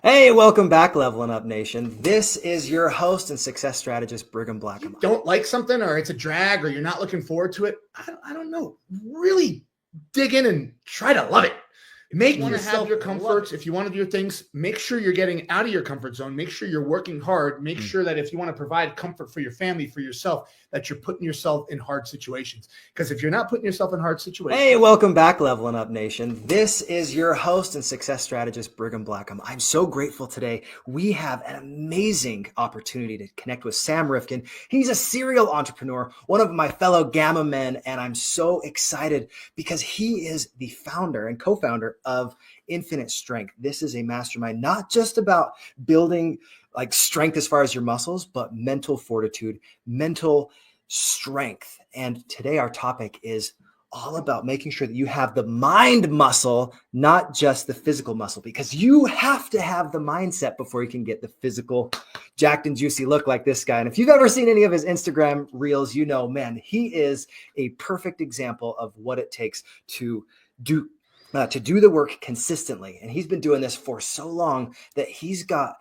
Hey, welcome back, Leveling Up Nation. This is your host and success strategist, Brigham Blackham. Don't like something or it's a drag or you're not looking forward to it. I don't know. Really dig in and try to love it. Make yourself your comforts. If you want to do your things, make sure you're getting out of your comfort zone. Make sure you're working hard. Make sure that if you want to provide comfort for your family, for yourself, that you're putting yourself in hard situations. Because if you're not putting yourself in hard situations. Hey, welcome back, Leveling Up Nation. This is your host and success strategist, Brigham Blackham. I'm so grateful today. We have an amazing opportunity to connect with Sam Rifkin. He's a serial entrepreneur, one of my fellow Gamma men, and I'm so excited because he is the founder and co-founder of Infinite Strength. This is a mastermind, not just about building like strength as far as your muscles, but mental fortitude, mental strength. And today our topic is all about making sure that you have the mind muscle, not just the physical muscle, because you have to have the mindset before you can get the physical jacked and juicy look like this guy. And if you've ever seen any of his Instagram reels, you know, man, he is a perfect example of what it takes to do the work consistently. And he's been doing this for so long that he's got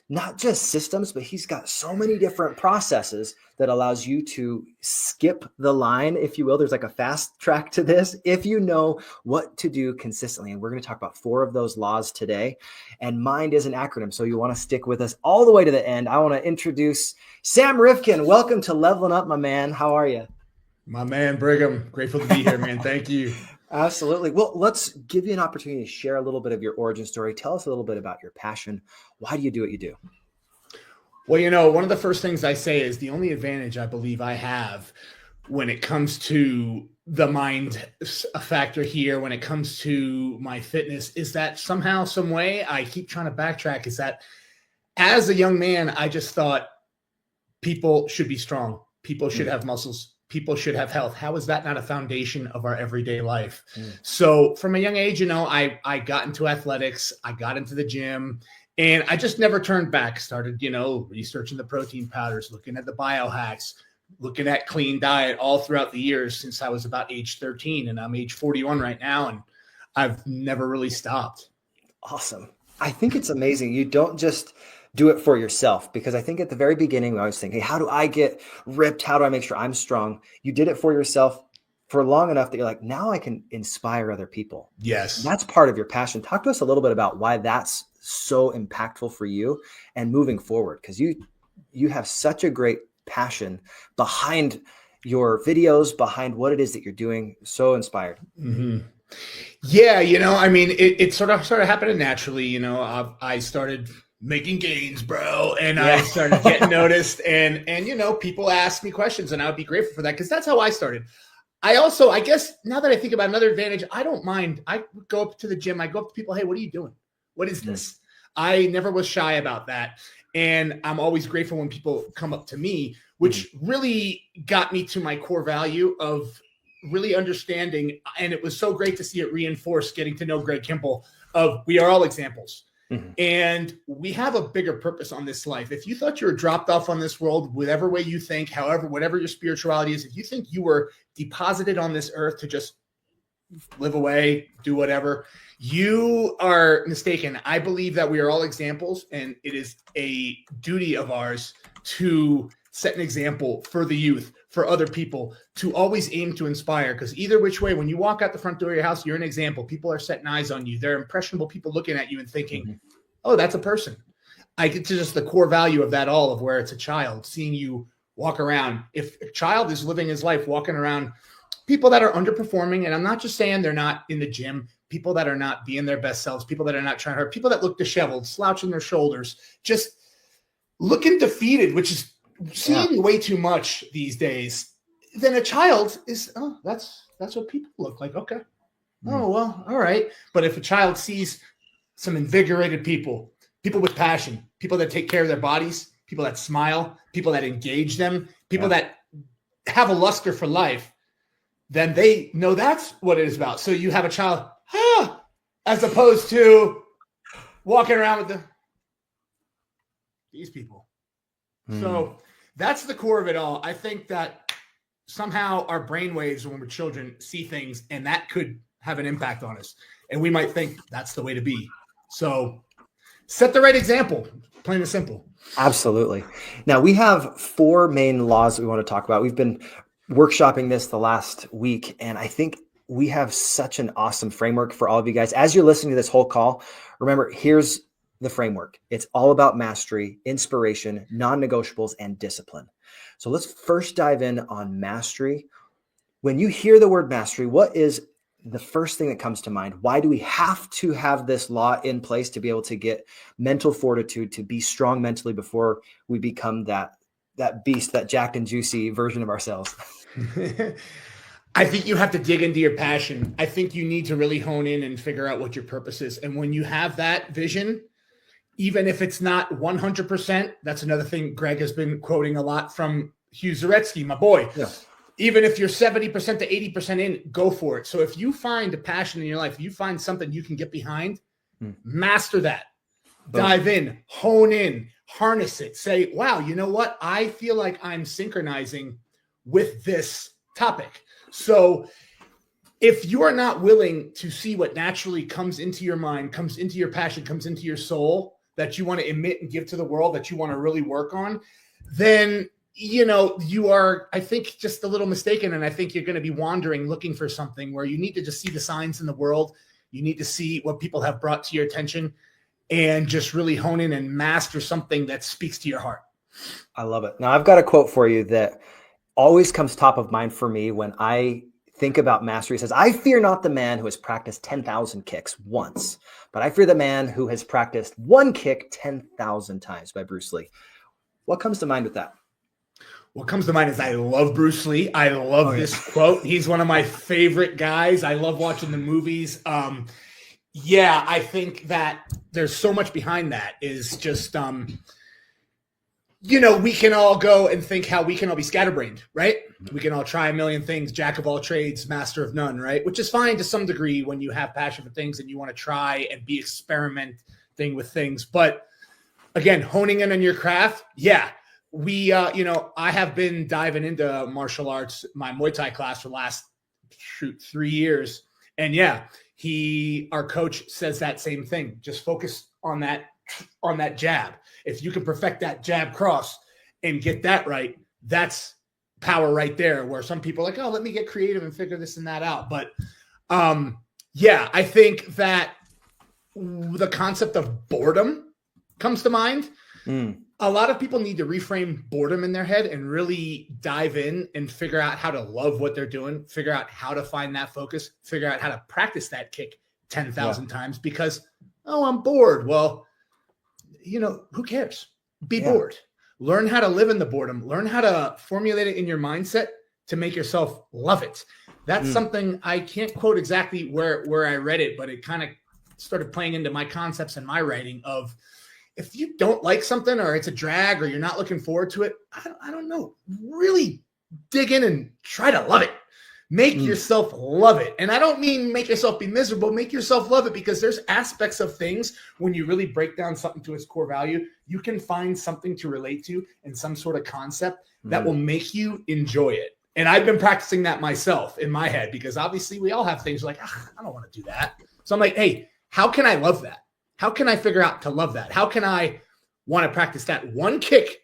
not just systems, but he's got so many different processes that allows you to skip the line, if you will. There's like a fast track to this if you know what to do consistently. And we're going to talk about 4 of those laws today. And MIND is an acronym, so you want to stick with us all the way to the end. I want to introduce Sam Rifkin. Welcome to Leveling Up, my man. How are you? My man, Brigham. Grateful to be here, man. Thank you. Absolutely. Well, let's give you an opportunity to share a little bit of your origin story. Tell us a little bit about your passion. Why do you do what you do? Well, you know, one of the first things I say is the only advantage I believe I have when it comes to the mind factor here, when it comes to my fitness, is that somehow, some way, I keep trying to backtrack, is that as a young man, I just thought people should be strong. People should have muscles. People should have health. How is that not a foundation of our everyday life? So from a young age, you know, I got into athletics, I got into the gym, and I just never turned back. Started, you know, researching the protein powders, looking at the biohacks, looking at clean diet all throughout the years since I was about age 13, and I'm age 41 right now, and I've never really stopped. Awesome. I think it's amazing. You don't just do it for yourself, because I think at the very beginning, I was thinking, hey, how do I get ripped? How do I make sure I'm strong? You did it for yourself for long enough that you're like, now I can inspire other people. Yes. That's part of your passion. Talk to us a little bit about why that's so impactful for you and moving forward, because you have such a great passion behind your videos, behind what it is that you're doing. So inspired. Mm-hmm. Yeah, you know, I mean, it sort of happened naturally. You know, I started making gains, bro. And I started getting noticed, and you know, people ask me questions, and I would be grateful for that, because that's how I started. I guess now that I think about another advantage, I don't mind. I go up to the gym. I go up to people. Hey, what are you doing? What is this? I never was shy about that. And I'm always grateful when people come up to me, which really got me to my core value of really understanding. And it was so great to see it reinforced getting to know Greg Kimple of we are all examples. And we have a bigger purpose on this life. If you thought you were dropped off on this world, whatever way you think, however, whatever your spirituality is, if you think you were deposited on this earth to just live away, do whatever, you are mistaken. I believe that we are all examples, and it is a duty of ours to set an example for the youth, for other people, to always aim to inspire. Because either which way, when you walk out the front door of your house, you're an example. People are setting eyes on you. They're impressionable people looking at you and thinking, oh, that's a person. I get to just the core value of that all, of where it's a child, seeing you walk around. If a child is living his life walking around, people that are underperforming, and I'm not just saying they're not in the gym, people that are not being their best selves, people that are not trying hard, people that look disheveled, slouching their shoulders, just looking defeated, which is seeing way too much these days. Then a child is, oh, that's what people look like. Okay. Oh, well, all right. But if a child sees some invigorated people with passion, people that take care of their bodies, people that smile, people that engage them, people that have a luster for life, then they know that's what it is about. So you have a child, as opposed to walking around with these people. So that's the core of it all. I think that somehow our brainwaves when we're children see things, and that could have an impact on us. And we might think that's the way to be. So set the right example, plain and simple. Absolutely. Now, we have 4 main laws that we want to talk about. We've been workshopping this the last week, and I think we have such an awesome framework for all of you guys. As you're listening to this whole call, remember, here's the framework. It's all about mastery, inspiration, non-negotiables, and discipline. So let's first dive in on mastery. When you hear the word mastery, what is the first thing that comes to mind? Why do we have to have this law in place to be able to get mental fortitude, to be strong mentally before we become that beast, that jacked and juicy version of ourselves? I think you have to dig into your passion. I think you need to really hone in and figure out what your purpose is. And when you have that vision, even if it's not 100%, that's another thing Greg has been quoting a lot from Hugh Zaretsky, my boy. Yeah. Even if you're 70% to 80% in, go for it. So if you find a passion in your life, you find something you can get behind, master that. Dive in, hone in, harness it. Say, wow, you know what? I feel like I'm synchronizing with this topic. So if you are not willing to see what naturally comes into your mind, comes into your passion, comes into your soul, that you want to emit and give to the world, that you want to really work on, then you are, I think, just a little mistaken. And I think you're going to be wandering, looking for something where you need to just see the signs in the world. You need to see what people have brought to your attention and just really hone in and master something that speaks to your heart. I love it. Now, I've got a quote for you that always comes top of mind for me when I think about mastery. It says, "I fear not the man who has practiced 10,000 kicks once, but I fear the man who has practiced one kick 10,000 times," by Bruce Lee. What comes to mind with that? What comes to mind is I love Bruce Lee. I love this quote. He's one of my favorite guys. I love watching the movies. I think that there's so much behind that is just, we can all go and think how we can all be scatterbrained, right? We can all try a million things, jack of all trades, master of none, right? Which is fine to some degree when you have passion for things and you want to try and be experimenting with things. But again, honing in on your craft, I have been diving into martial arts, my Muay Thai class for the last 3 years. And our coach says that same thing. Just focus on that jab. If you can perfect that jab cross and get that right, that's power right there, where some people are like, oh, let me get creative and figure this and that out. But I think that the concept of boredom comes to mind. A lot of people need to reframe boredom in their head and really dive in and figure out how to love what they're doing, figure out how to find that focus, figure out how to practice that kick 10,000 times because, I'm bored. Well, who cares? Be bored. Learn how to live in the boredom. Learn how to formulate it in your mindset to make yourself love it. That's something I can't quote exactly where I read it, but it kind of started playing into my concepts and my writing of, if you don't like something or it's a drag or you're not looking forward to it, I don't know, really dig in and try to love it. Make yourself love it. And I don't mean make yourself be miserable, make yourself love it, because there's aspects of things when you really break down something to its core value, you can find something to relate to and some sort of concept that will make you enjoy it. And I've been practicing that myself in my head, because obviously we all have things like, I don't want to do that. So I'm like, hey, how can I love that? How can I figure out to love that? How can I want to practice that one kick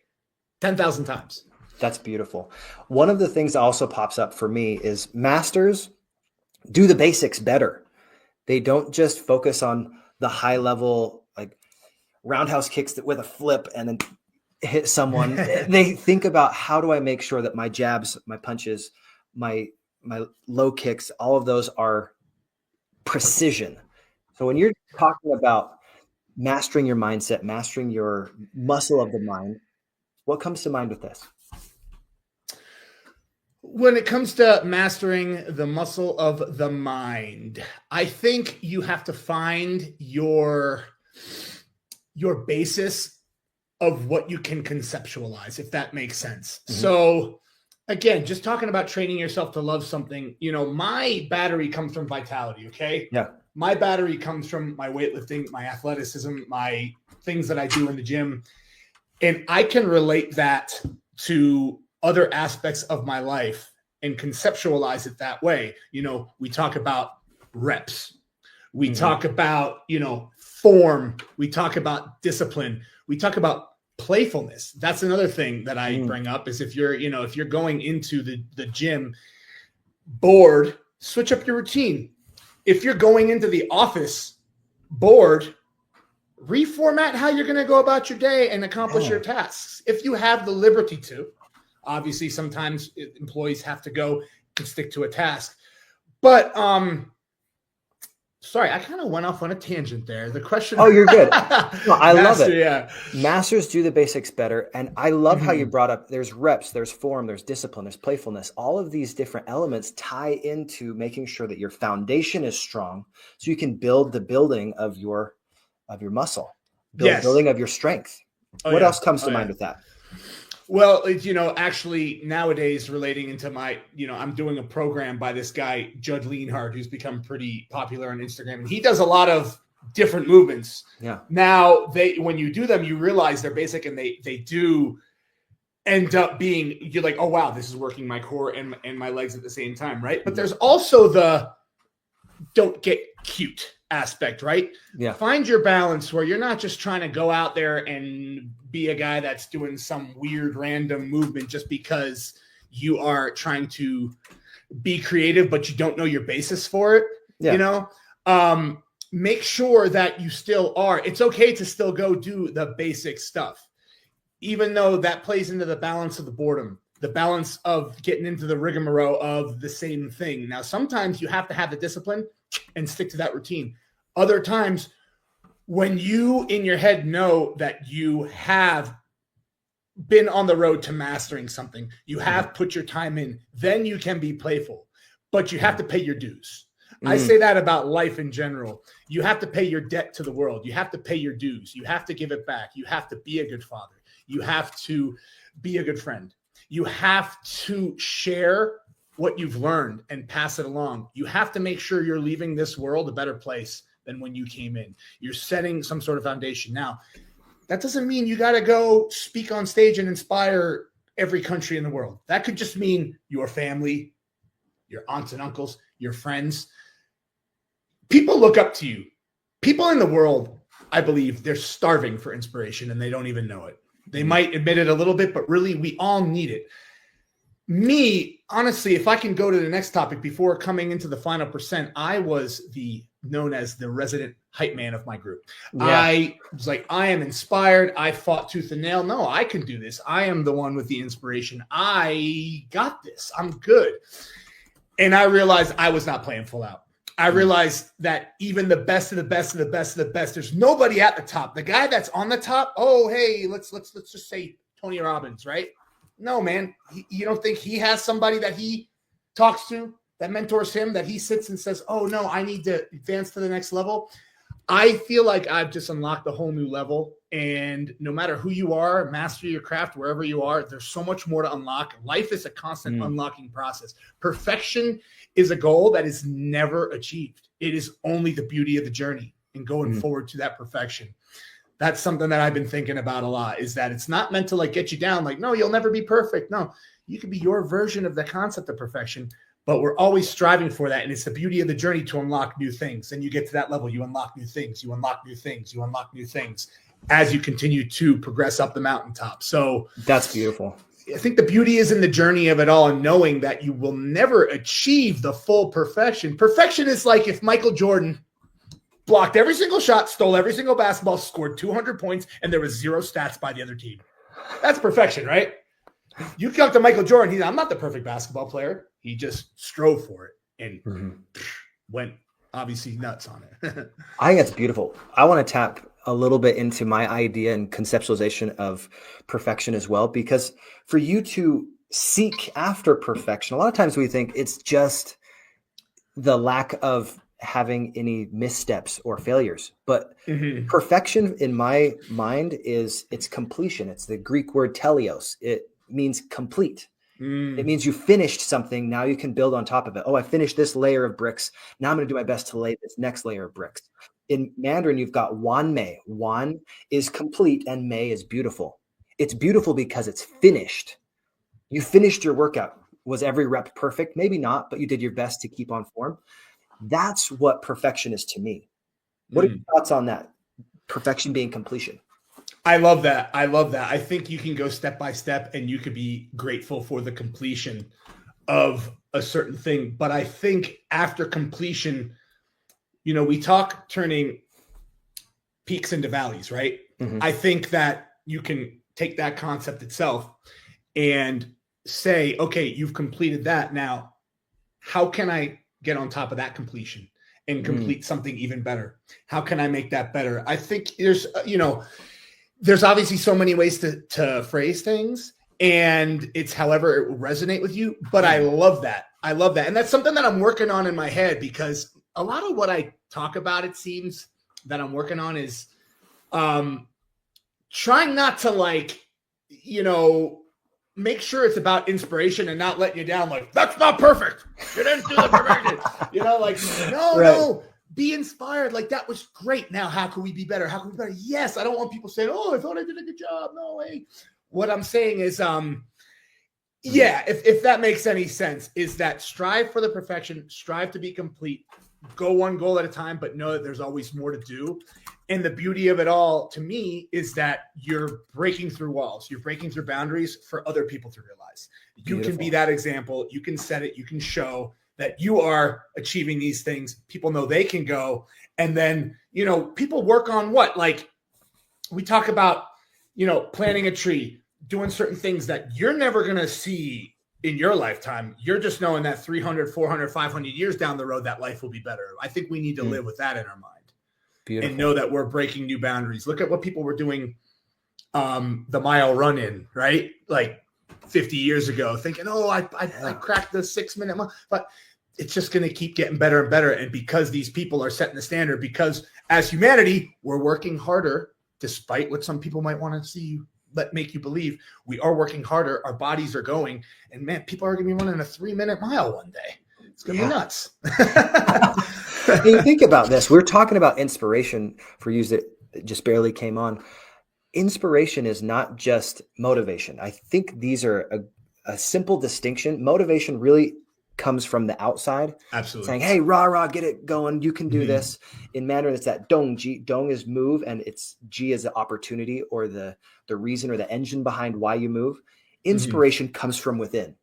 10,000 times? That's beautiful. One of the things that also pops up for me is masters do the basics better. They don't just focus on the high level, like roundhouse kicks with a flip and then hit someone. They think about, how do I make sure that my jabs, my punches, my low kicks, all of those are precision. So when you're talking about mastering your mindset, mastering your muscle of the mind, what comes to mind with this? When it comes to mastering the muscle of the mind, I think you have to find your basis of what you can conceptualize, if that makes sense. So again, just talking about training yourself to love something, my battery comes from vitality. Okay. Yeah. My battery comes from my weightlifting, my athleticism, my things that I do in the gym. And I can relate that to other aspects of my life and conceptualize it that way. We talk about reps. We talk about, form. We talk about discipline. We talk about playfulness. That's another thing that I bring up is if you're going into the gym bored, switch up your routine. If you're going into the office bored, reformat how you're going to go about your day and accomplish your tasks. If you have the liberty to, obviously sometimes employees have to go and stick to a task, but, sorry, I kind of went off on a tangent there. The question. Oh, you're good. No, I love it. Yeah. Masters do the basics better. And I love how you brought up there's reps, there's form, there's discipline, there's playfulness. All of these different elements tie into making sure that your foundation is strong so you can build the building of your muscle, building of your strength. What else comes to mind with that? Well, actually nowadays relating into my, I'm doing a program by this guy, Judd Leanhard, who's become pretty popular on Instagram. And he does a lot of different movements. Yeah. Now when you do them, you realize they're basic and they do end up being, you're like, oh, wow, this is working my core and my legs at the same time. Right. But there's also the don't get cute aspect, right? Yeah. Find your balance where you're not just trying to go out there and be a guy that's doing some weird random movement just because you are trying to be creative, but you don't know your basis for it. Yeah. Make sure that you still are. It's okay to still go do the basic stuff, even though that plays into the balance of the boredom, the balance of getting into the rigmarole of the same thing. Now, sometimes you have to have the discipline and stick to that routine. Other times, when you in your head know that you have been on the road to mastering something, you have put your time in, then you can be playful, but you have to pay your dues. I say that about life in general. You have to pay your debt to the world. You have to pay your dues. You have to give it back. You have to be a good father. You have to be a good friend. You have to share what you've learned and pass it along. You have to make sure you're leaving this world a better place than when you came in. You're setting some sort of foundation. Now, that doesn't mean you got to go speak on stage and inspire every country in the world. That could just mean your family, your aunts and uncles, your friends. People look up to you. People in the world, I believe, they're starving for inspiration and they don't even know it. They might admit it a little bit, but really we all need it. Me, honestly, if I can go to the next topic before coming into the final percent, I was known as the resident hype man of my group. Yeah. I was like, I am inspired. I fought tooth and nail. No, I can do this. I am the one with the inspiration. I got this. I'm good. And I realized I was not playing full out. I realized that even the best of the best of the best of the best, there's nobody at the top. The guy that's on the top, oh, hey, let's just say Tony Robbins, right? No, man. You don't think he has somebody that he talks to, that mentors him, that he sits and says, oh, no, I need to advance to the next level? I feel like I've just unlocked a whole new level. And no matter who you are, master your craft, wherever you are, there's so much more to unlock. Life is a constant unlocking process. Perfection is a goal that is never achieved. It is only the beauty of the journey and going forward to that perfection. That's something that I've been thinking about a lot, is that it's not meant to like get you down. Like, no, you'll never be perfect. No, you can be your version of the concept of perfection, but we're always striving for that. And it's the beauty of the journey to unlock new things. And you get to that level, you unlock new things, you unlock new things, you unlock new things as you continue to progress up the mountaintop. So that's beautiful. I think the beauty is in the journey of it all and knowing that you will never achieve the full perfection. Perfection is like if Michael Jordan blocked every single shot, stole every single basketball, scored 200 points, and there was zero stats by the other team. That's perfection, right? You come to Michael Jordan, I'm not the perfect basketball player. He just strove for it and went obviously nuts on it. I think that's beautiful. I want to tap a little bit into my idea and conceptualization of perfection as well, because for you to seek after perfection, a lot of times we think it's just the lack of having any missteps or failures, but perfection in my mind is it's completion. It's the Greek word teleos. It means complete. It means you finished something. Now you can build on top of it. Oh, I finished this layer of bricks. Now I'm going to do my best to lay this next layer of bricks. In Mandarin, you've got Wan Mei. Wan is complete and Mei is beautiful. It's beautiful because it's finished. You finished your workout. Was every rep perfect? Maybe not, but you did your best to keep on form. That's what perfection is to me. What are your thoughts on that? perfection being completion. I love that. I think you can go step by step and you could be grateful for the completion of a certain thing. But I think after completion, we talk turning peaks into valleys, right? Mm-hmm. I think that you can take that concept itself and say, okay, you've completed that. Now, how can I get on top of that completion and complete something even better? How can I make that better? I think there's obviously so many ways to phrase things, and it's however it will resonate with you. But I love that. And that's something that I'm working on in my head, because a lot of what I talk about, it seems that I'm working on is trying not to make sure it's about inspiration and not letting you down. Like, that's not perfect. You didn't do the perfection. No, be inspired. Like, that was great. Now, how can we be better? How can we be better? Yes. I don't want people saying, oh, I thought I did a good job. No way. What I'm saying is, if that makes any sense, is that strive for the perfection, strive to be complete, go one goal at a time, but know that there's always more to do. And the beauty of it all, to me, is that you're breaking through walls. You're breaking through boundaries for other people to realize. You can be that example. You can set it. You can show that you are achieving these things. People know they can go. And then, people work on what? Like, we talk about, planting a tree, doing certain things that you're never going to see in your lifetime. You're just knowing that 300, 400, 500 years down the road, that life will be better. I think we need to live with that in our mind. Beautiful. And know that we're breaking new boundaries. Look at what people were doing the mile run in, right? Like 50 years ago, thinking, I cracked the 6-minute mile. But it's just going to keep getting better and better. And because these people are setting the standard, because as humanity, we're working harder, despite what some people might want to see you, make you believe, we are working harder. Our bodies are going. And man, people are going to be running a 3-minute mile one day. It's going to be nuts. You think about this. We're talking about inspiration for you that just barely came on. Inspiration is not just motivation. I think these are a simple distinction. Motivation really comes from the outside. Absolutely. Saying, hey, rah, get it going. You can do this. In Mandarin, it's that dong. Dong is move, and it's G is the opportunity or the reason or the engine behind why you move. Inspiration comes from within.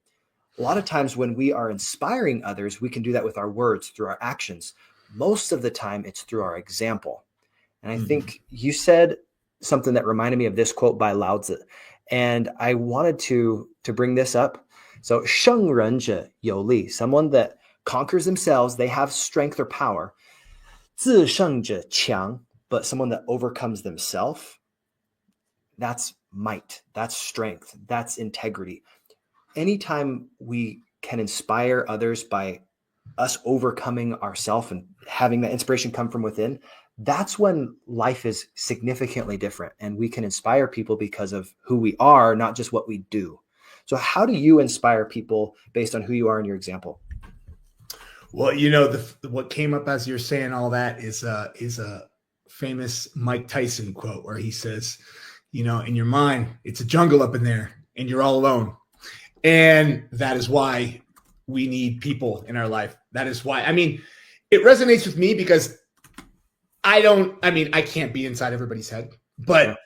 A lot of times when we are inspiring others, we can do that with our words, through our actions. Most of the time, it's through our example. And I think you said something that reminded me of this quote by Lao Tzu. And I wanted to bring this up. So, 胜人者有力, someone that conquers themselves, they have strength or power. 自胜者强, but someone that overcomes themselves, that's might, that's strength, that's integrity. Anytime we can inspire others by us overcoming ourselves and having that inspiration come from within, that's when life is significantly different. And we can inspire people because of who we are, not just what we do. So how do you inspire people based on who you are in your example? Well, what came up as you're saying all that is a famous Mike Tyson quote where he says, in your mind, it's a jungle up in there and you're all alone. And that is why we need people in our life. That is why, it resonates with me because I can't be inside everybody's head, but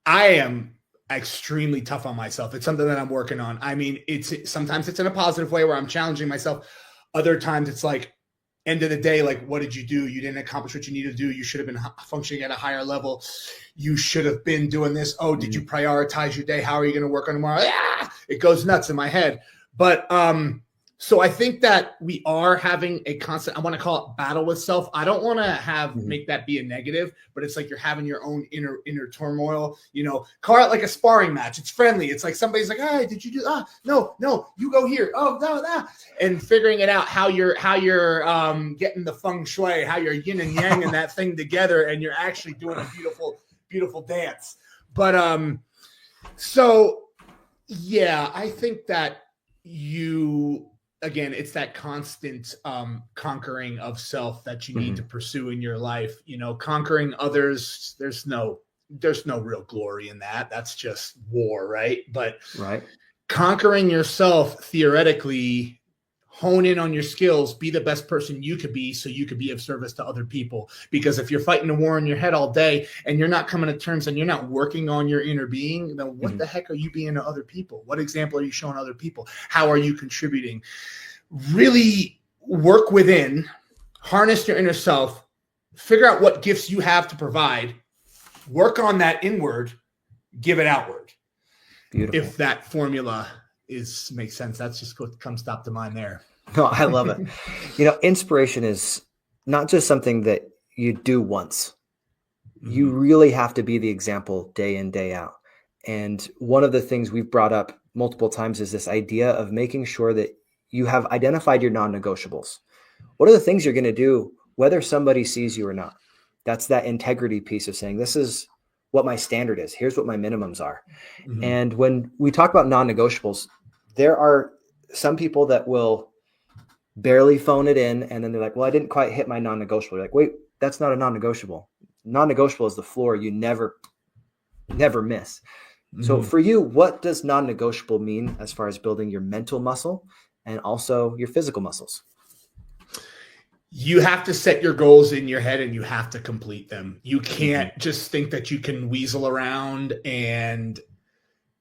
I am extremely tough on myself. It's something that I'm working on. Sometimes it's in a positive way where I'm challenging myself. Other times it's like, end of the day, like, what did you do? You didn't accomplish what you needed to do. You should have been functioning at a higher level. You should have been doing this. Oh, did you prioritize your day? How are you going to work on tomorrow? It goes nuts in my head. But so I think that we are having a constant, I want to call it battle with self. I don't want to make that be a negative, but it's like you're having your own inner turmoil, call it like a sparring match. It's friendly. It's like somebody's like, hey, did you do, no, you go here. Oh, no. And figuring it out, how you're getting the feng shui, how you're yin and yang and that thing together. And you're actually doing a beautiful, beautiful dance. But, so yeah, I think that again, it's that constant conquering of self that you need to pursue in your life. Conquering others, there's no real glory in that. That's just war, right? But conquering yourself, theoretically, hone in on your skills, be the best person you could be so you could be of service to other people. Because if you're fighting a war in your head all day and you're not coming to terms and you're not working on your inner being, then what the heck are you being to other people? What example are you showing other people? How are you contributing? Really work within, harness your inner self, figure out what gifts you have to provide, work on that inward, give it outward. Beautiful. If that formula makes sense, that's just what comes top to mind there. No, I love it. Inspiration is not just something that you do once. You really have to be the example day in, day out. And one of the things we've brought up multiple times is this idea of making sure that you have identified your non-negotiables. What are the things you're going to do, whether somebody sees you or not? That's that integrity piece of saying, this is what my standard is. Here's what my minimums are. And when we talk about non-negotiables, there are some people that will barely phone it in. And then they're like, well, I didn't quite hit my non-negotiable. You're like, wait, that's not a non-negotiable. Non-negotiable is the floor you never miss. So for you, what does non-negotiable mean as far as building your mental muscle and also your physical muscles? You have to set your goals in your head and you have to complete them. You can't just think that you can weasel around and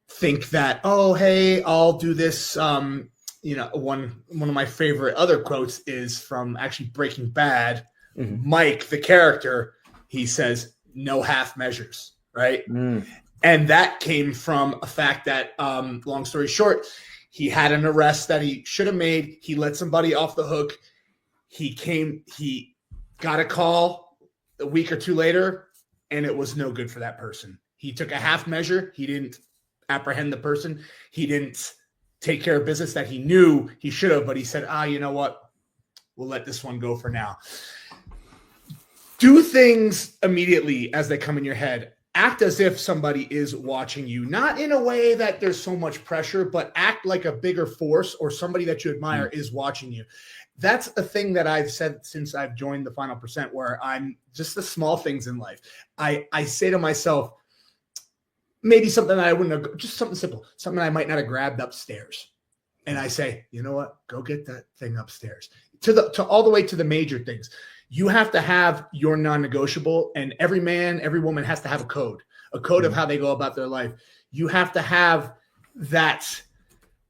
think that, oh, hey, I'll do this. One of my favorite other quotes is from actually Breaking Bad. Mike, the character, he says, no half measures, right? And that came from a fact that, long story short, he had an arrest that he should have made. He let somebody off the hook. He got a call a week or two later, and it was no good for that person. He took a half measure. He didn't apprehend the person. He didn't take care of business that he knew he should have, but he said, you know what? We'll let this one go for now. Do things immediately as they come in your head. Act as if somebody is watching you, not in a way that there's so much pressure, but act like a bigger force or somebody that you admire is watching you. That's a thing that I've said since I've joined the Final Percent, where I'm just the small things in life. I say to myself, maybe something that I wouldn't have, just something simple, something I might not have grabbed upstairs. And I say, you know what? Go get that thing upstairs. To all the way to the major things. You have to have your non-negotiable, and every man, every woman has to have a code of how they go about their life. You have to have that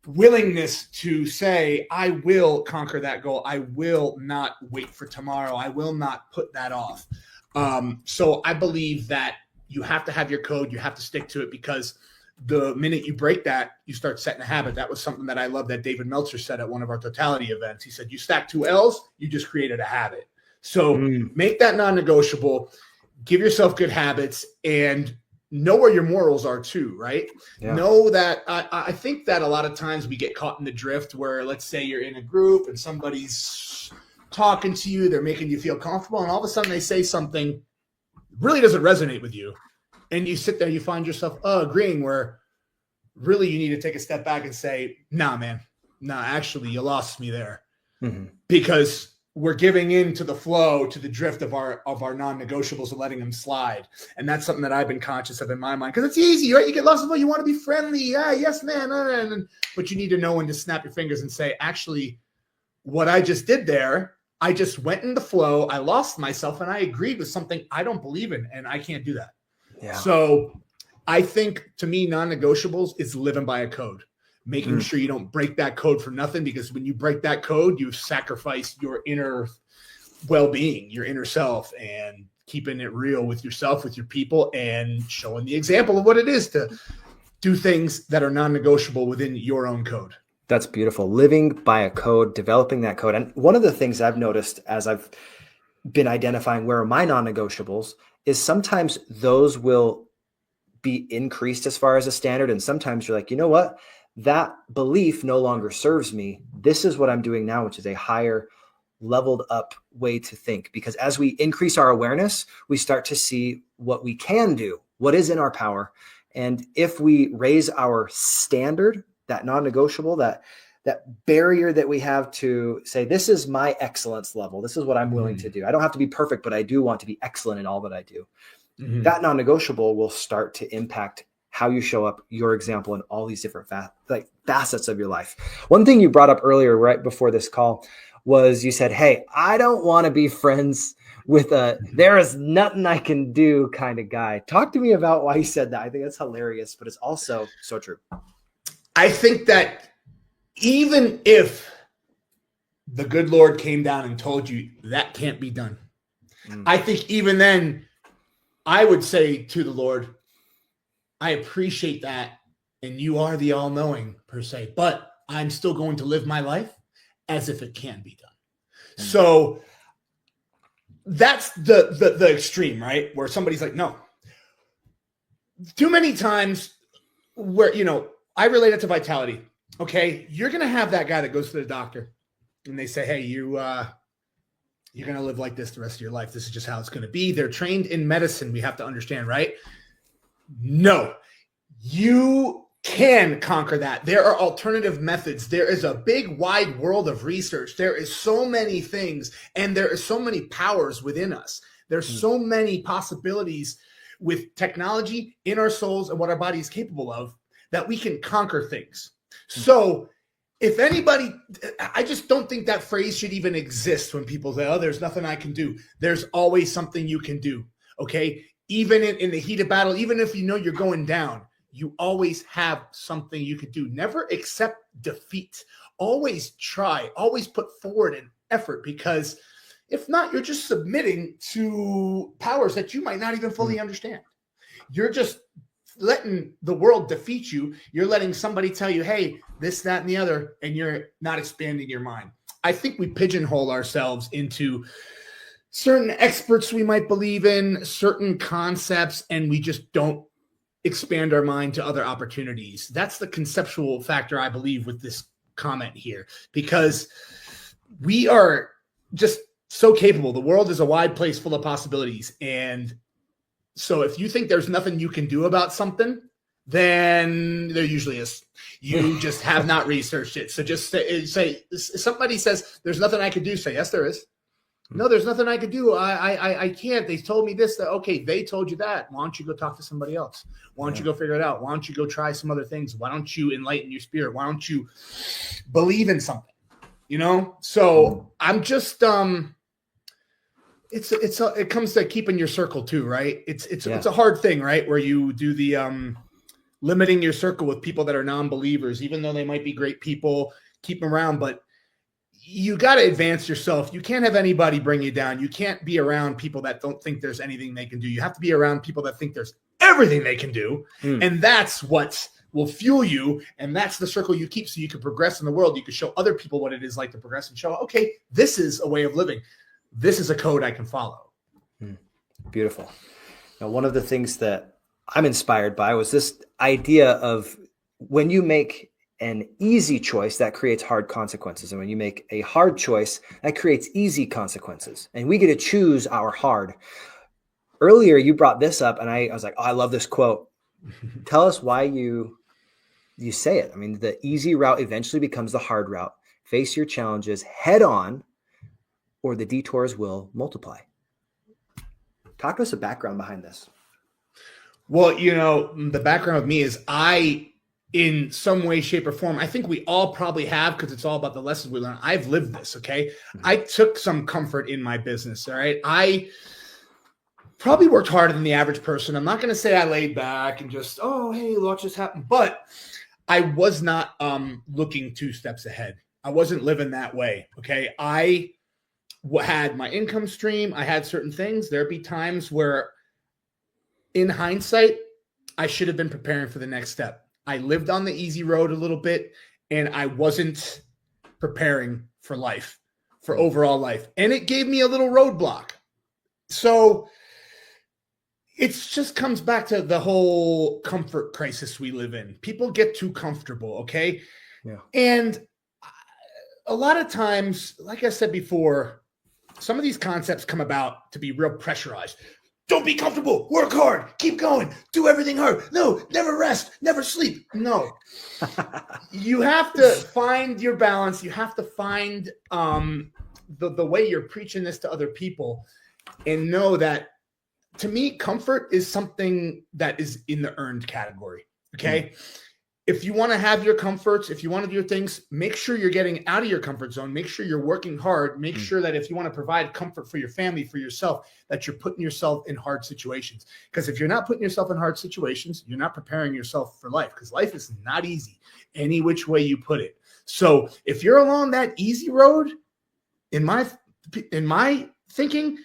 willingness to say, I will conquer that goal. I will not wait for tomorrow. I will not put that off. So I believe that you have to have your code. You have to stick to it, because the minute you break that, you start setting a habit. That was something that I love that David Meltzer said at one of our totality events. He said, you stack 2 L's, you just created a habit. So make that non-negotiable, give yourself good habits, and know where your morals are too, right? Yeah. Know that I think that a lot of times we get caught in the drift where, let's say you're in a group and somebody's talking to you, they're making you feel comfortable, and all of a sudden they say something really doesn't resonate with you. And you sit there, you find yourself agreeing, where really you need to take a step back and say, nah, man, actually you lost me there. Because we're giving in to the flow, to the drift of our non-negotiables and letting them slide. And that's something that I've been conscious of in my mind, because it's easy, right? You get lost in the flow, you want to be friendly. Yeah, yes, man. But you need to know when to snap your fingers and say, actually, what I just did there, I just went in the flow, I lost myself, and I agreed with something I don't believe in, and I can't do that. Yeah. So I think, to me, non-negotiables is living by a code. Making sure you don't break that code for nothing, because when you break that code, you've sacrificed your inner well-being, your inner self, and keeping it real with yourself, with your people, and showing the example of what it is to do things that are non-negotiable within your own code. That's beautiful. Living by a code, developing that code. And one of the things I've noticed as I've been identifying where are my non-negotiables is sometimes those will be increased as far as a standard. And sometimes you're like, you know what? That belief no longer serves me. This is what I'm doing now, which is a higher leveled up way to think. Because as we increase our awareness, we start to see what we can do, what is in our power. And if we raise our standard, that non-negotiable, that barrier that we have to say, this is my excellence level. This is what I'm willing to do. I don't have to be perfect, but I do want to be excellent in all that I do. That non-negotiable will start to impact how you show up, your example, and all these different facets of your life. One thing you brought up earlier, right before this call, was you said, hey, I don't want to be friends with a there is nothing I can do kind of guy. Talk to me about why you said that. I think that's hilarious, but it's also so true. I think that even if the good Lord came down and told you that can't be done, I think even then I would say to the Lord, I appreciate that. And you are the all-knowing per se, but I'm still going to live my life as if it can be done. So that's the extreme, right? Where somebody's like, no. Too many times where, I relate it to vitality. Okay. You're going to have that guy that goes to the doctor and they say, hey, you're going to live like this the rest of your life. This is just how it's going to be. They're trained in medicine. We have to understand, right? No, you can conquer that. There are alternative methods. There is a big, wide world of research. There is so many things, and there is so many powers within us. There's so many possibilities with technology in our souls and what our body is capable of that we can conquer things. So if anybody, I just don't think that phrase should even exist when people say, oh, there's nothing I can do. There's always something you can do. Okay. Even in the heat of battle, even if you know you're going down, you always have something you can do. Never accept defeat. Always try. Always put forward an effort, because if not, you're just submitting to powers that you might not even fully understand. You're just letting the world defeat you. You're letting somebody tell you, hey, this, that, and the other, and you're not expanding your mind. I think we pigeonhole ourselves into certain experts we might believe in, certain concepts, and we just don't expand our mind to other opportunities. That's the conceptual factor, I believe, with this comment here, because we are just so capable. The world is a wide place full of possibilities. And so if you think there's nothing you can do about something, then there usually is. You just have not researched it. So just say if somebody says there's nothing I can do, say, yes, there is. No, there's nothing I could do. I can't. They told me this. That, okay, they told you that. Why don't you go talk to somebody else? Why don't you go figure it out? Why don't you go try some other things? Why don't you enlighten your spirit? Why don't you believe in something? So I'm just it comes to keeping your circle too, right? It's a hard thing, right? Where you do the limiting your circle with people that are non-believers, even though they might be great people, keep them around, but you got to advance yourself. You can't have anybody bring you down. You can't be around people that don't think there's anything they can do. You have to be around people that think there's everything they can do. And that's what will fuel you. And that's the circle you keep so you can progress in the world. You can show other people what it is like to progress and show, okay, this is a way of living. This is a code I can follow. Beautiful. Now, one of the things that I'm inspired by was this idea of when you make an easy choice, that creates hard consequences. And when you make a hard choice, that creates easy consequences. And we get to choose our hard. Earlier, you brought this up, and I was like, oh, I love this quote. Tell us why you say it. I mean, the easy route eventually becomes the hard route. Face your challenges head on, or the detours will multiply. Talk to us the background behind this. Well, the background of me is in some way, shape, or form, I think we all probably have, because it's all about the lessons we learn. I've lived this, okay? I took some comfort in my business, all right? I probably worked harder than the average person. I'm not going to say I laid back and just, oh, hey, watch this happen. But I was not looking 2 steps ahead. I wasn't living that way, okay? I had my income stream. I had certain things. There'd be times where, in hindsight, I should have been preparing for the next step. I lived on the easy road a little bit, and I wasn't preparing for life, for overall life. And it gave me a little roadblock. So it just comes back to the whole comfort crisis we live in. People get too comfortable, okay? Yeah. And a lot of times, like I said before, some of these concepts come about to be real pressurized. Don't be comfortable. Work hard. Keep going. Do everything hard. No, never rest. Never sleep. No. You have to find your balance. You have to find the way you're preaching this to other people, and know that to me, comfort is something that is in the earned category. Okay. If you want to have your comforts, if you want to do your things, make sure you're getting out of your comfort zone. Make sure you're working hard. Make sure that if you want to provide comfort for your family, for yourself, that you're putting yourself in hard situations. Because if you're not putting yourself in hard situations, you're not preparing yourself for life, because life is not easy any which way you put it. So if you're along that easy road, in my thinking,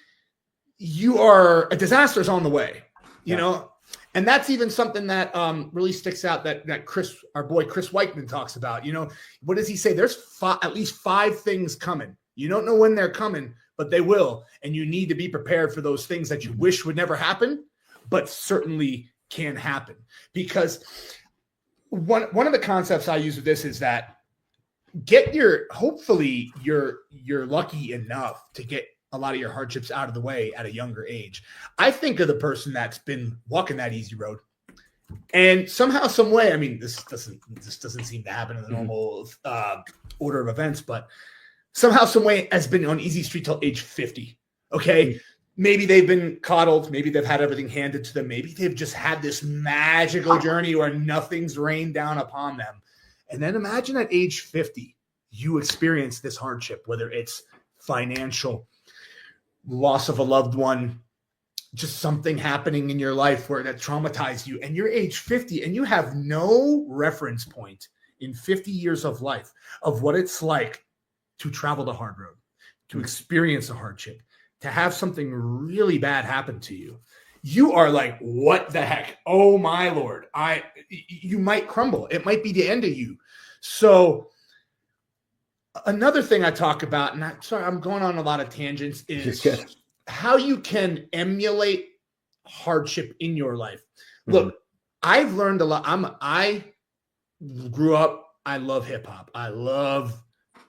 you are a disaster's on the way, you know? And that's even something that really sticks out that Chris, our boy Chris Whiteman, talks about. You know, what does he say? There's at least 5 things coming. You don't know when they're coming, but they will. And you need to be prepared for those things that you wish would never happen, but certainly can happen. Because one of the concepts I use with this is that hopefully you're lucky enough to get a lot of your hardships out of the way at a younger age. I think of the person that's been walking that easy road, and somehow, some way, I mean, this doesn't seem to happen in the normal order of events, but somehow, some way has been on easy street till age 50. Okay. Maybe they've been coddled. Maybe they've had everything handed to them. Maybe they've just had this magical journey where nothing's rained down upon them. And then imagine at age 50, you experience this hardship, whether it's financial, loss of a loved one, just something happening in your life where that traumatized you, and you're age 50 and you have no reference point in 50 years of life of what it's like to travel the hard road, to experience a hardship, to have something really bad happen to you. You are like, what the heck? Oh my Lord. You might crumble. It might be the end of you. So another thing I talk about, and I'm going on a lot of tangents, is how you can emulate hardship in your life. Look, I've learned a lot. I grew up, I love hip hop. I love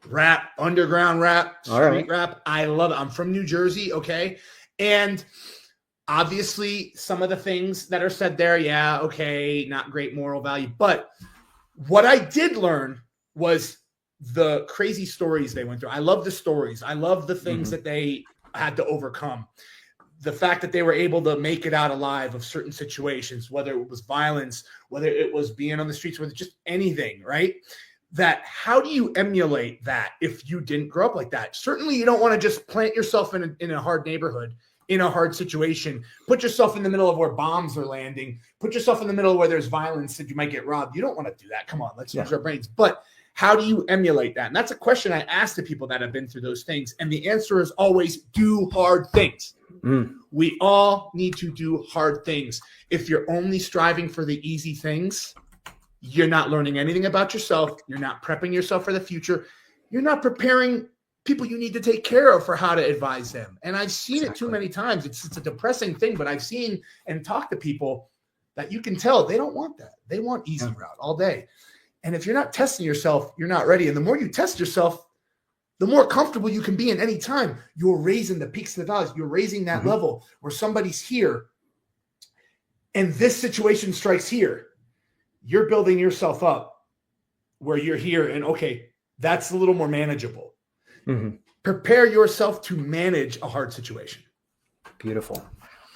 rap, underground rap, street rap. I love it. I'm from New Jersey. Okay. And obviously some of the things that are said there, yeah, okay, not great moral value. But what I did learn was the crazy stories they went through. I love the stories. I love the things that they had to overcome. The fact that they were able to make it out alive of certain situations, whether it was violence, whether it was being on the streets, whether just anything, right? That how do you emulate that if you didn't grow up like that? Certainly you don't want to just plant yourself in a hard neighborhood, in a hard situation, put yourself in the middle of where bombs are landing, put yourself in the middle where there's violence that you might get robbed. You don't want to do that. Come on, let's use our brains. But how do you emulate that? And that's a question I ask the people that have been through those things. And the answer is always do hard things. We all need to do hard things. If you're only striving for the easy things, you're not learning anything about yourself. You're not prepping yourself for the future. You're not preparing people you need to take care of for how to advise them. And I've seen it too many times. It's a depressing thing, but I've seen and talked to people that you can tell they don't want that. They want easy route all day. And if you're not testing yourself, you're not ready. And the more you test yourself, the more comfortable you can be in any time. You're raising the peaks and the valleys. You're raising that level where somebody's here and this situation strikes here. You're building yourself up where you're here. And okay, that's a little more manageable. Prepare yourself to manage a hard situation. Beautiful.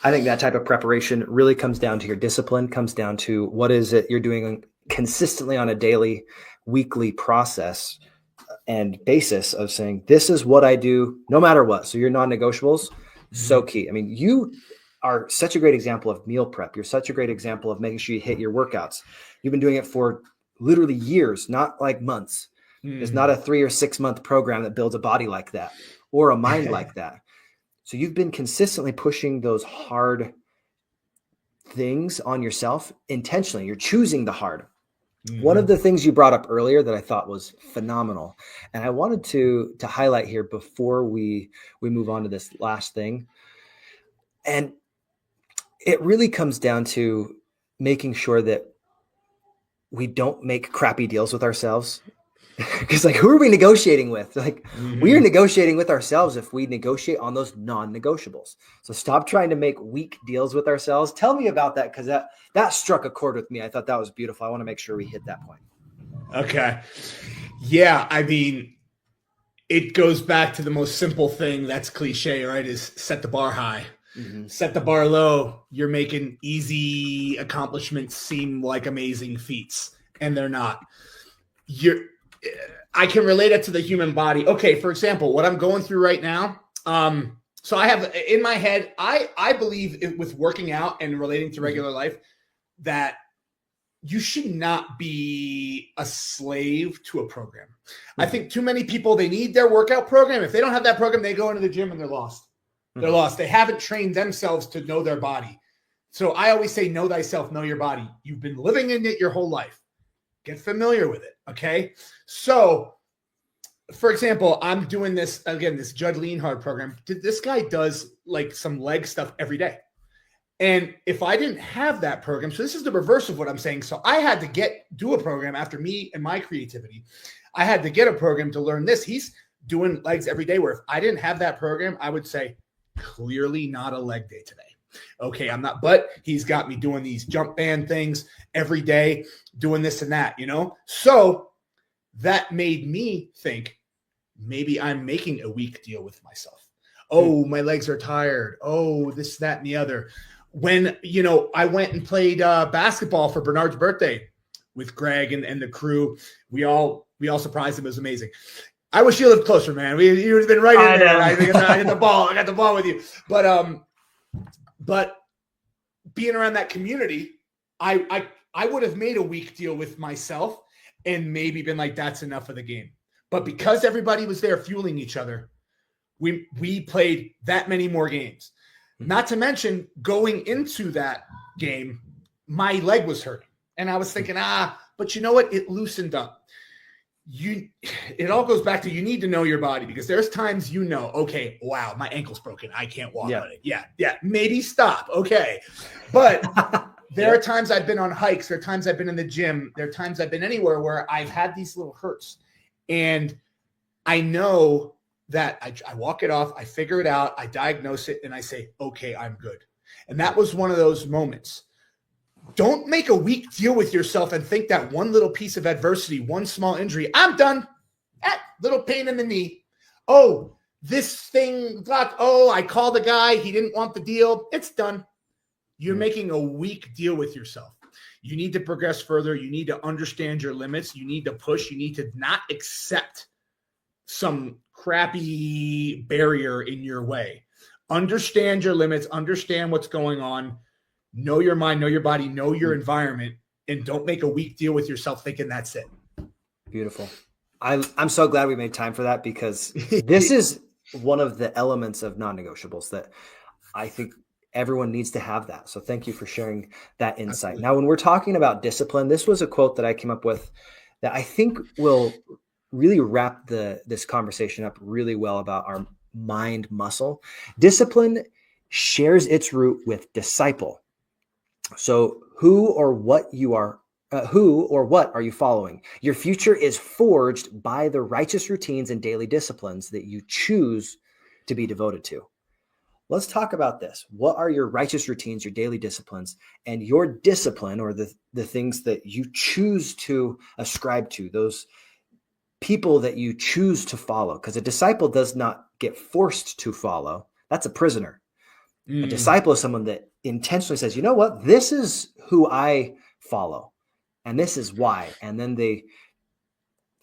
I think that type of preparation really comes down to your discipline, comes down to what is it you're doing consistently on a daily, weekly process and basis of saying, this is what I do no matter what. So your non-negotiables, so key. I mean, you are such a great example of meal prep. You're such a great example of making sure you hit your workouts. You've been doing it for literally years, not like months. It's not a 3 or 6 month program that builds a body like that or a mind like that. So you've been consistently pushing those hard things on yourself intentionally. You're choosing the hard. One of the things you brought up earlier that I thought was phenomenal, and I wanted to highlight here before we move on to this last thing. And it really comes down to making sure that we don't make crappy deals with ourselves. Because like, who are we negotiating with? Like, we are negotiating with ourselves if we negotiate on those non-negotiables. So stop trying to make weak deals with ourselves. Tell me about that, because that struck a chord with me. I thought that was beautiful. I want to make sure we hit that point. Okay. Yeah, I mean, it goes back to the most simple thing that's cliche, right? Is set the bar high. Set the bar low. You're making easy accomplishments seem like amazing feats, and they're not. I can relate it to the human body. Okay, for example, what I'm going through right now. So I have in my head, I believe with working out and relating to regular life that you should not be a slave to a program. I think too many people, they need their workout program. If they don't have that program, they go into the gym and they're lost. They're lost. They haven't trained themselves to know their body. So I always say, know thyself, know your body. You've been living in it your whole life. Get familiar with it. Okay. So for example, I'm doing this again, this Judd Leanhard program. This guy does like some leg stuff every day. And if I didn't have that program, so this is the reverse of what I'm saying. So I had to do a program after me and my creativity. I had to get a program to learn this. He's doing legs every day, where if I didn't have that program, I would say clearly not a leg day today. Okay, I'm not, but he's got me doing these jump band things every day, doing this and that, So that made me think maybe I'm making a weak deal with myself. Oh, my legs are tired. Oh, this, that, and the other. When, I went and played basketball for Bernard's birthday with Greg and the crew, we all surprised him. It was amazing. I wish you lived closer, man. You would have been right in there. I got the ball. I got the ball with you. But being around that community, I would have made a weak deal with myself and maybe been like, that's enough of the game. But because everybody was there fueling each other, we played that many more games. Not to mention, going into that game, my leg was hurting. And I was thinking, but you know what? It loosened up. It all goes back to, you need to know your body, because there's times, okay, wow, my ankle's broken. I can't walk on it. Yeah. Maybe stop. Okay. But there are times I've been on hikes. There are times I've been in the gym. There are times I've been anywhere where I've had these little hurts. And I know that I walk it off, I figure it out, I diagnose it, and I say, okay, I'm good. And that was one of those moments. Don't make a weak deal with yourself and think that one little piece of adversity, one small injury, I'm done. Little pain in the knee. Oh, this thing, I called the guy, he didn't want the deal. It's done. You're making a weak deal with yourself. You need to progress further. You need to understand your limits. You need to push. You need to not accept some crappy barrier in your way. Understand your limits. Understand what's going on. Know your mind, know your body, know your environment, and don't make a weak deal with yourself thinking that's it. Beautiful. I'm so glad we made time for that, because this is one of the elements of non-negotiables that I think everyone needs to have that. So thank you for sharing that insight. Absolutely. Now, when we're talking about discipline, this was a quote that I came up with that I think will really wrap this conversation up really well about our mind muscle. Discipline shares its root with disciple. So who or what are you following? Your future is forged by the righteous routines and daily disciplines that you choose to be devoted to. Let's talk about this. What are your righteous routines, your daily disciplines, and your discipline, or the things that you choose to ascribe to, those people that you choose to follow? Because a disciple does not get forced to follow. That's a prisoner. A disciple is someone that intentionally says, you know what, this is who I follow, and this is why. And then they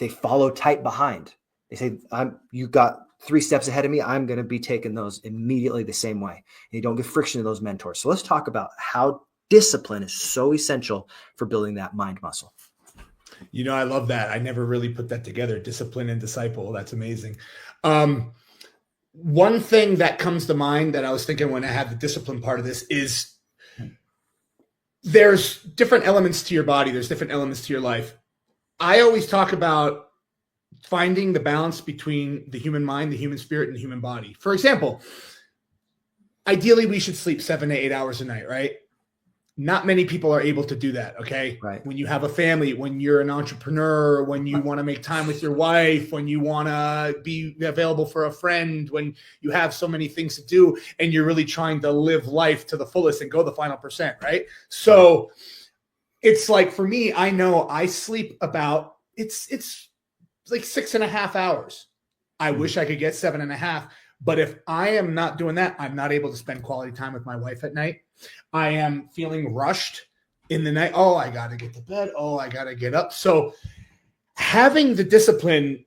follow tight behind. They say, you got 3 steps ahead of me. I'm going to be taking those immediately the same way. And you don't get friction to those mentors. So let's talk about how discipline is so essential for building that mind muscle. I love that. I never really put that together. Discipline and disciple. That's amazing. One thing that comes to mind that I was thinking when I had the discipline part of this is there's different elements to your body. There's different elements to your life. I always talk about finding the balance between the human mind, the human spirit, and the human body. For example, ideally we should sleep 7 to 8 hours a night, right? Not many people are able to do that, okay? Right. When you have a family, when you're an entrepreneur, when you want to make time with your wife, when you want to be available for a friend, when you have so many things to do and you're really trying to live life to the fullest and go the final percent, right? So it's like, for me, I know I sleep about, it's like 6.5 hours. I wish I could get 7.5, But if I am not doing that, I'm not able to spend quality time with my wife at night. I am feeling rushed in the night. Oh, I got to get to bed. Oh, I got to get up. So having the discipline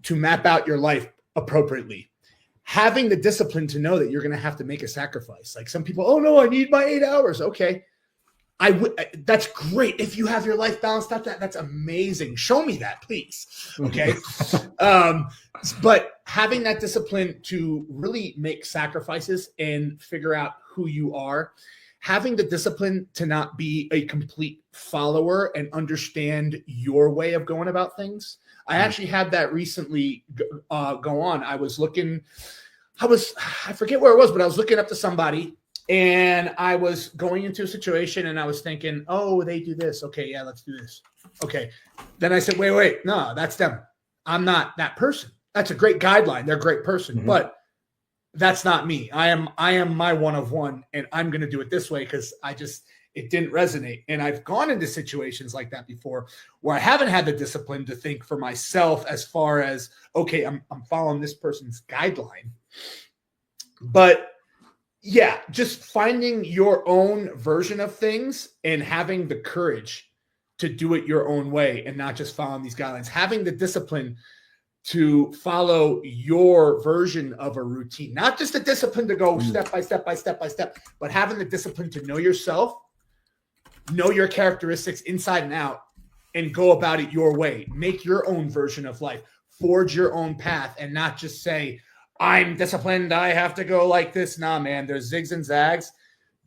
to map out your life appropriately, having the discipline to know that you're going to have to make a sacrifice. Like some people, oh no, I need my 8 hours. Okay. That's great. If you have your life balanced out, that's amazing. Show me that, please. Okay. But having that discipline to really make sacrifices and figure out who you are, having the discipline to not be a complete follower and understand your way of going about things. I actually had that recently go on. I forget where it was, but I was looking up to somebody and I was going into a situation and I was thinking, oh, they do this. Okay, yeah, let's do this. Okay. Then I said, wait, no, that's them. I'm not that person. That's a great guideline. They're a great person, but that's not me. I am my one of one, and I'm going to do it this way because it didn't resonate. And I've gone into situations like that before where I haven't had the discipline to think for myself as far as, okay, I'm following this person's guideline. But yeah, just finding your own version of things and having the courage to do it your own way and not just following these guidelines, having the discipline to follow your version of a routine, not just the discipline to go step by step, but having the discipline to know yourself, know your characteristics inside and out, and go about it your way. Make your own version of life, forge your own path, and not just say, I'm disciplined, I have to go like this. Nah, man, there's zigs and zags.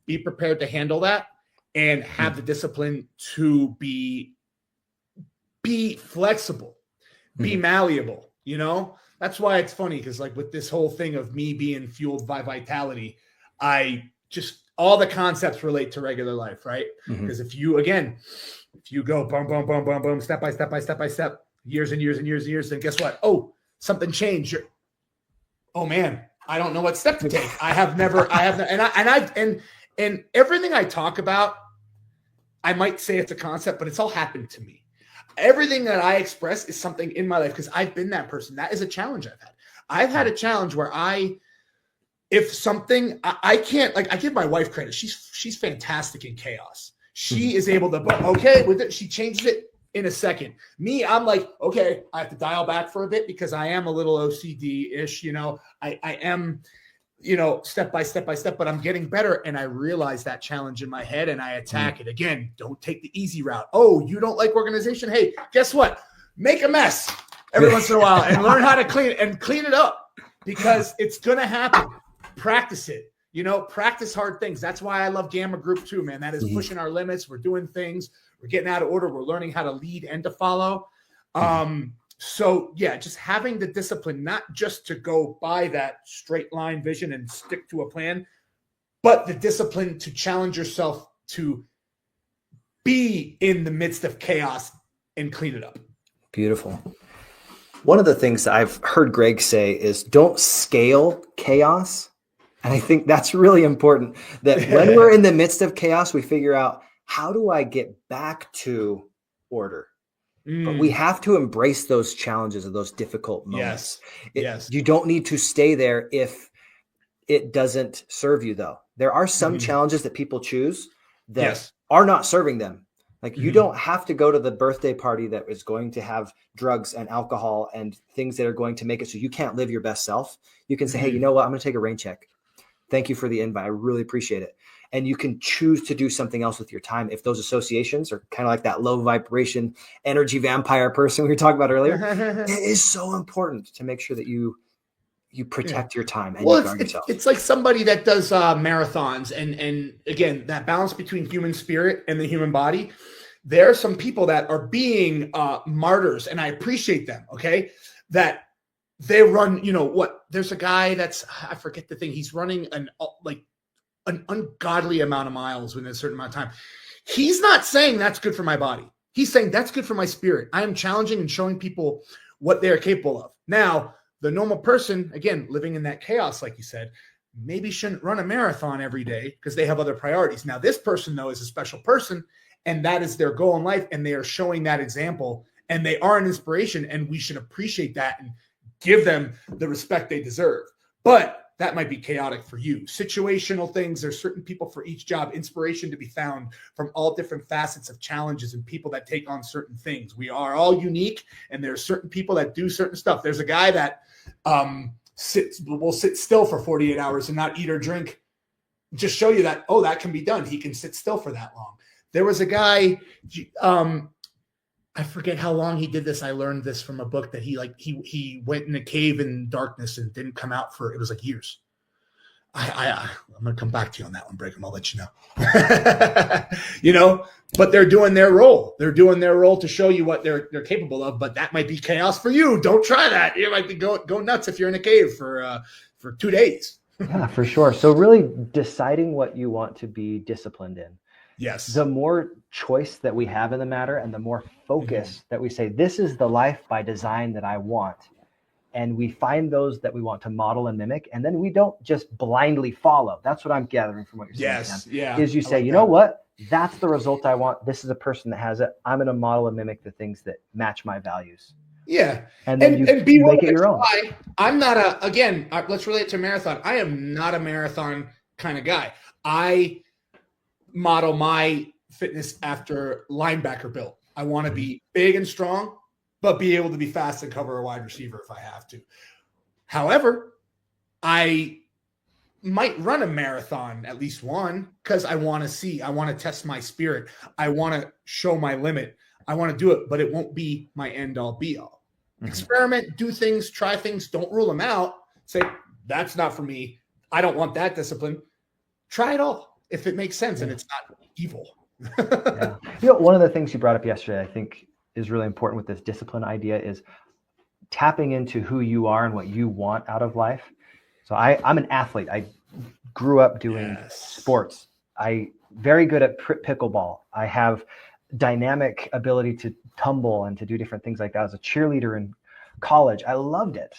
Be prepared to handle that and have the discipline to be flexible, be malleable. You know, that's why it's funny because like with this whole thing of me being fueled by vitality, all the concepts relate to regular life, right? Because if you go boom, boom, boom, boom, boom, step by step, years and years and years and years, then guess what? Oh, something changed. Oh man, I don't know what step to take. And everything I talk about, I might say it's a concept, but it's all happened to me. Everything that I express is something in my life because I've been that person. That is a challenge I've had. I've had a challenge where I can't, like, I give my wife credit. She's fantastic in chaos. She is able to, okay, with it, she changes it in a second. Me, I'm like, okay, I have to dial back for a bit because I am a little OCD-ish, you know. I am, you know, step by step, but I'm getting better. And I realize that challenge in my head and I attack it. Again, don't take the easy route. Oh, you don't like organization? Hey, guess what? Make a mess every once in a while and learn how to clean it up because it's going to happen. Practice it, you know, practice hard things. That's why I love Gamma Group too, man. That is pushing our limits. We're doing things. We're getting out of order. We're learning how to lead and to follow. So yeah, just having the discipline, not just to go by that straight line vision and stick to a plan, but the discipline to challenge yourself to be in the midst of chaos and clean it up. Beautiful. One of the things that I've heard Greg say is don't scale chaos. And I think that's really important that when we're in the midst of chaos, we figure out how do I get back to order? But we have to embrace those challenges and those difficult moments. Yes. You don't need to stay there if it doesn't serve you, though. There are some challenges that people choose that are not serving them. Like you don't have to go to the birthday party that is going to have drugs and alcohol and things that are going to make it so you can't live your best self. You can say, hey, you know what? I'm going to take a rain check. Thank you for the invite. I really appreciate it. And you can choose to do something else with your time if those associations are kind of like that low vibration energy vampire person we were talking about earlier. It is so important to make sure that you protect your time and you guard yourself. It's like somebody that does marathons and again, that balance between human spirit and the human body. There are some people that are being martyrs, and I appreciate them, okay? That they run, you know what? There's a guy I forget the thing. He's running an ungodly amount of miles within a certain amount of time. He's not saying that's good for my body. He's saying that's good for my spirit. I am challenging and showing people what they're capable of. Now, the normal person, again, living in that chaos, like you said, maybe shouldn't run a marathon every day because they have other priorities. Now, this person, though, is a special person, and that is their goal in life, and they are showing that example, and they are an inspiration, and we should appreciate that and give them the respect they deserve. but that might be chaotic for you. Situational things, there's certain people for each job, inspiration to be found from all different facets of challenges and people that take on certain things. We are all unique, and there's certain people that do certain stuff. There's a guy that will sit still for 48 hours and not eat or drink. Just show you that, oh, that can be done. He can sit still for that long. There was a guy, I forget how long he did this. I learned this from a book that he went in a cave in darkness and didn't come out for, it was like years. I'm going to come back to you on that one, Brigham. I'll let you know. But they're doing their role. They're doing their role to show you what they're capable of, but that might be chaos for you. Don't try that. You might be go nuts if you're in a cave for 2 days. Yeah, for sure. So really deciding what you want to be disciplined in. Yes. The more choice that we have in the matter and the more focus that we say, this is the life by design that I want. And we find those that we want to model and mimic. And then we don't just blindly follow. That's what I'm gathering from what you're saying. Yes. Sam, Yeah. is you say, you know what? That's the result I want. This is a person that has it. I'm going to model and mimic the things that match my values. Yeah. And then and be make it your own. I'm not let's relate it to marathon. I am not a marathon kind of guy. I model my fitness after linebacker build. I want to be big and strong, but be able to be fast and cover a wide receiver if I have to. However, I might run a marathon, at least one, because I want to test my spirit. I want to show my limit. I want to do it, but it won't be my end all be all. Experiment, do things, try things, don't rule them out. Say, that's not for me. I don't want that discipline. Try it all if it makes sense and it's not evil. Yeah. One of the things you brought up yesterday, I think is really important with this discipline idea is tapping into who you are and what you want out of life. So I'm an athlete. I grew up doing sports. I very good at pickleball. I have dynamic ability to tumble and to do different things like that. As a cheerleader in college, I loved it.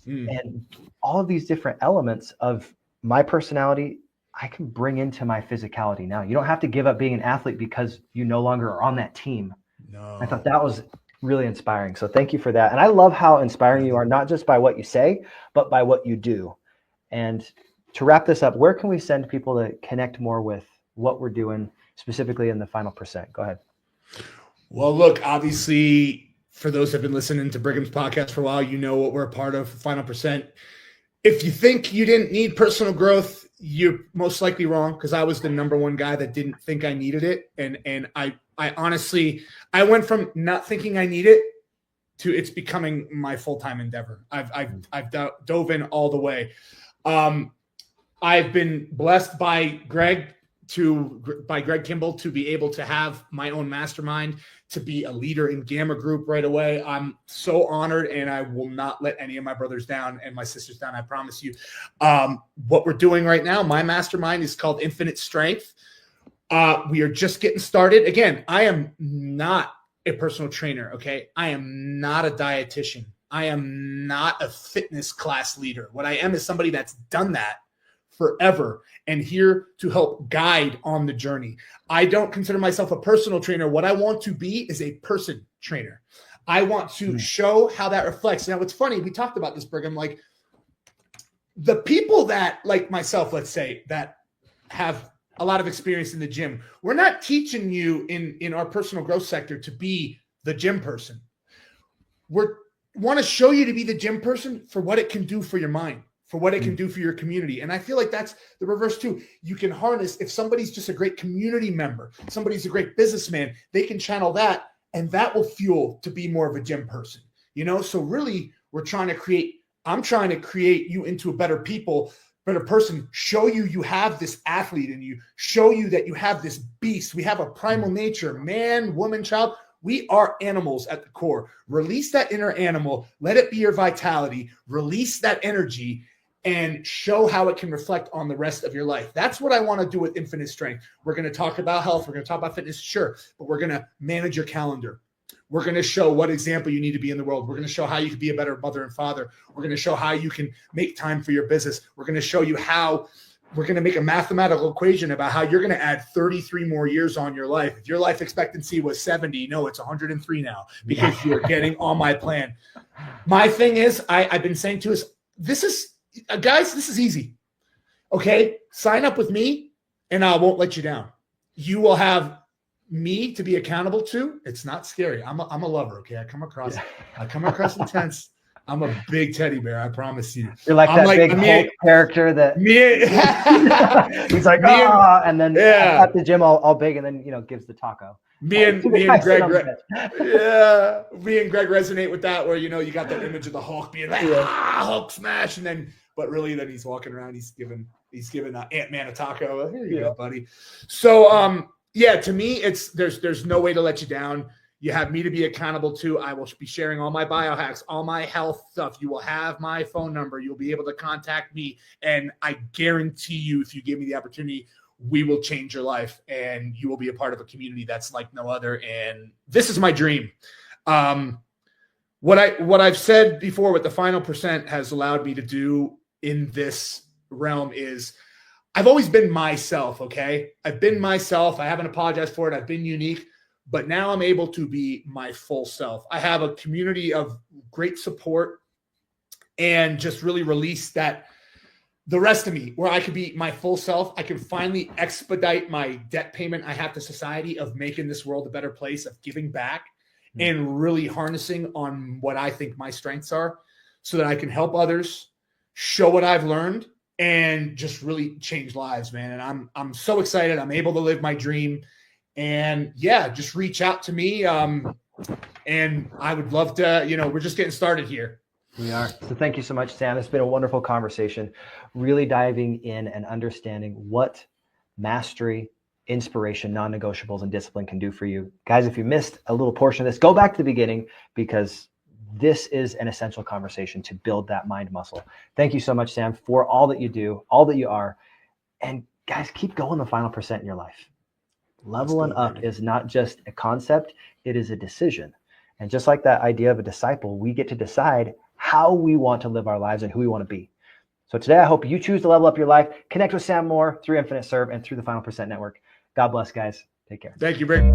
And all of these different elements of my personality, I can bring into my physicality now. You don't have to give up being an athlete because you no longer are on that team. No. I thought that was really inspiring. So thank you for that. And I love how inspiring you are, not just by what you say, but by what you do. And to wrap this up, where can we send people to connect more with what we're doing specifically in the Final Percent? Go ahead. Well, look, obviously, for those that have been listening to Brigham's podcast for a while, you know what we're a part of, Final Percent. If you think you didn't need personal growth, you're most likely wrong, because I was the number one guy that didn't think I needed it. And I honestly, I went from not thinking I need it to it's becoming my full-time endeavor. I've dove in all the way. I've been blessed by Greg Kimball to be able to have my own mastermind, to be a leader in Gamma Group right away. I'm so honored, and I will not let any of my brothers down and my sisters down. I promise you. What we're doing right now, my mastermind is called Infinite Strength. We are just getting started. Again, I am not a personal trainer. Okay. I am not a dietitian. I am not a fitness class leader. What I am is somebody that's done that forever and here to help guide on the journey. I don't consider myself a personal trainer. What I want to be is a person trainer. I want to show how that reflects. Now, it's funny. We talked about this, Brigham, like the people that, like myself, let's say, that have a lot of experience in the gym, we're not teaching you in our personal growth sector to be the gym person. We want to show you to be the gym person for what it can do for your mind, for what it can do for your community. And I feel like that's the reverse too. You can harness, if somebody's just a great community member, somebody's a great businessman, they can channel that, and that will fuel to be more of a gym person, So really I'm trying to create you into a better person, show you have this athlete in you, show you that you have this beast. We have a primal nature, man, woman, child. We are animals at the core. Release that inner animal. Let it be your vitality. Release that energy and show how it can reflect on the rest of your life. That's what I want to do with Infinite Strength. We're going to talk about health. We're going to talk about fitness, sure, but we're going to manage your calendar. We're going to show what example you need to be in the world. We're going to show how you can be a better mother and father. We're going to show how you can make time for your business. We're going to show you how we're going to make a mathematical equation about how you're going to add 33 more years on your life. If your life expectancy was 70, no, it's 103 now because you're getting on my plan. My thing is, I've been saying to us, guys, this is easy. Okay, sign up with me and I won't let you down. You will have me to be accountable to. It's not scary. I'm a lover. Okay, I come across intense. I'm a big teddy bear. I promise you. You're like that big Hulk character that he's like, and then at the gym all big, and then gives the taco. Me and Greg resonate with that, where you got that image of the Hulk being like Hulk smash, and then really then he's walking around, he's giving Ant-Man a taco. Here you go, buddy. So to me, there's no way to let you down. You have me to be accountable to. I will be sharing all my biohacks, all my health stuff. You will have my phone number. You'll be able to contact me. And I guarantee you, if you give me the opportunity, we will change your life and you will be a part of a community that's like no other. And this is my dream. What I've said before with the final percent has allowed me to do in this realm is I've always been myself. Okay. I've been myself. I haven't apologized for it. I've been unique. But now I'm able to be my full self. I have a community of great support and just really release the rest of me where I could be my full self. I can finally expedite my debt payment I have to society of making this world a better place, of giving back and really harnessing on what I think my strengths are so that I can help others, show what I've learned, and just really change lives, man. And I'm so excited. I'm able to live my dream. And just reach out to me. And I would love to, we're just getting started here. We are. So thank you so much, Sam. It's been a wonderful conversation, really diving in and understanding what mastery, inspiration, non-negotiables, and discipline can do for you. Guys, if you missed a little portion of this, go back to the beginning, because this is an essential conversation to build that mind muscle. Thank you so much, Sam, for all that you do, all that you are. And guys, keep going the final percent in your life. Leveling up is not just a concept, it is a decision. And just like that idea of a disciple, we get to decide how we want to live our lives and who we want to be. So today, I hope you choose to level up your life. Connect with Sam more through Infinite Serve and through the Final Percent Network. God bless, guys. Take care. Thank you, Brick.